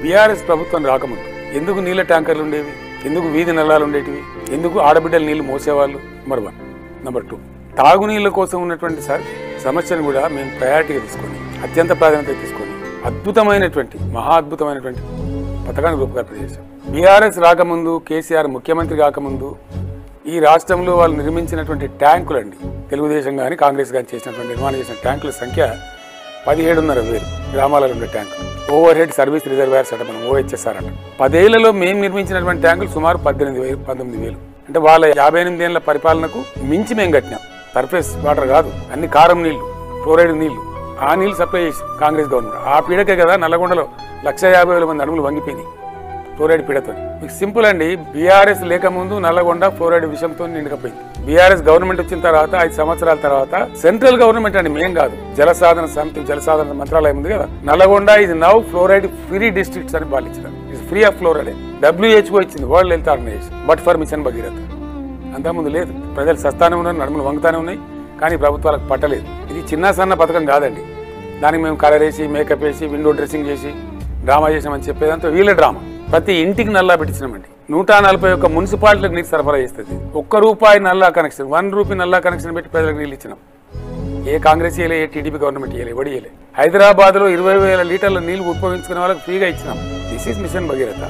BRS ప్రభుత్వం రాకముందు ఎందుకు నీళ్ళ ట్యాంకర్లు ఉండేవి, ఎందుకు వీధి నల్లాలు ఉండేటివి, ఎందుకు ఆడబిడ్డలు నీళ్లు మోసేవాళ్ళు? నెంబర్ 1. నెంబర్ 2, తాగునీళ్ళ కోసం ఉన్నటువంటి సమస్యను కూడా మేము ప్రయారిటీగా తీసుకొని అత్యంత ప్రాధాన్యత తీసుకొని అద్భుతమైనటువంటి మహా అద్భుతమైనటువంటి పథకాన్ని రూపకల్పన చేశాం. బీఆర్ఎస్ రాకముందు, కేసీఆర్ ముఖ్యమంత్రి కాకముందు ఈ రాష్ట్రంలో వాళ్ళు నిర్మించినటువంటి ట్యాంకులు అండి, తెలుగుదేశం కానీ కాంగ్రెస్ కానీ చేసినటువంటి నిర్మాణం చేసిన ట్యాంకుల సంఖ్య 17,500 గ్రామాలలో ఉండే ట్యాంకులు. ఓవర్ హెడ్ సర్వీస్ రిజర్వాయర్స్ అంట, మనం OHSR అంట. 10 ఏళ్లలో మేము నిర్మించినటువంటి ట్యాంకులు సుమారు 18,000-19,000. అంటే వాళ్ళ 58 ఏళ్ల పరిపాలనకు మించి మేము కట్టినాం. సర్ఫేస్ వాటర్ కాదు, అన్ని కారం నీళ్లు, ఫ్లోరైడ్ నీళ్లు, ఆ నీళ్లు సప్లై చేసి కాంగ్రెస్ గవర్నమెంట్. ఆ పీడకే కదా నల్లగొండలో 150,000 మంది అడుగులు వంగిపోయినాయి ఫ్లోరైడ్ పీడతో. మీకు సింపుల్ అండి, బీఆర్ఎస్ లేకముందు నల్లగొండ ఫ్లోరైడ్ విషయంతో నిండకపోయింది. బీఆర్ఎస్ గవర్నమెంట్ వచ్చిన తర్వాత 5 సంవత్సరాల తర్వాత సెంట్రల్ గవర్నమెంట్ అండి, మేం కాదు, జలసాధన సమితి జలసాధన మంత్రాలయం ఉంది కదా, నల్లగొండ ఇది నౌ ఫ్లోరైడ్ ఫ్రీ డిస్ట్రిక్ట్స్ అని వాళ్ళు ఇచ్చినారు. ఇది ఫ్రీ ఆఫ్ ఫ్లోరైడ్. WHO ఇచ్చింది, world health organization, but for mission Bhagiratha. అంతకుముందు లేదు. ప్రజలు సస్తానే ఉన్నారు, నడుములు వంగుతానే ఉన్నాయి, కానీ ప్రభుత్వాలకు పట్టలేదు. ఇది చిన్న సన్న పథకం కాదండి. దానికి మేము కలర్ వేసి, మేకప్ వేసి, విండో డ్రెస్సింగ్ చేసి డ్రామా చేసామని చెప్పేదంతా వీళ్ళ డ్రామా. ప్రతి ఇంటికి నల్లా పెట్టించినామండి. 141 మున్సిపాలిటీలకు నీరు సరఫరా చేస్తుంది. ₹1 నల్లా కనెక్షన్, ₹1 నల్లా కనెక్షన్ పెట్టి ప్రజలకు నీళ్ళు ఇచ్చినాం. ఏ కాంగ్రెస్ చేయలే, ఏ టీడీపీ గవర్నమెంట్ చేయలే, ఎవడి చేయలే. హైదరాబాద్లో 20,000 లీటర్ల నీళ్లు ఉపయోగించుకునే వాళ్ళకి ఫ్రీగా ఇచ్చినాం. This is mission Bhagiratha.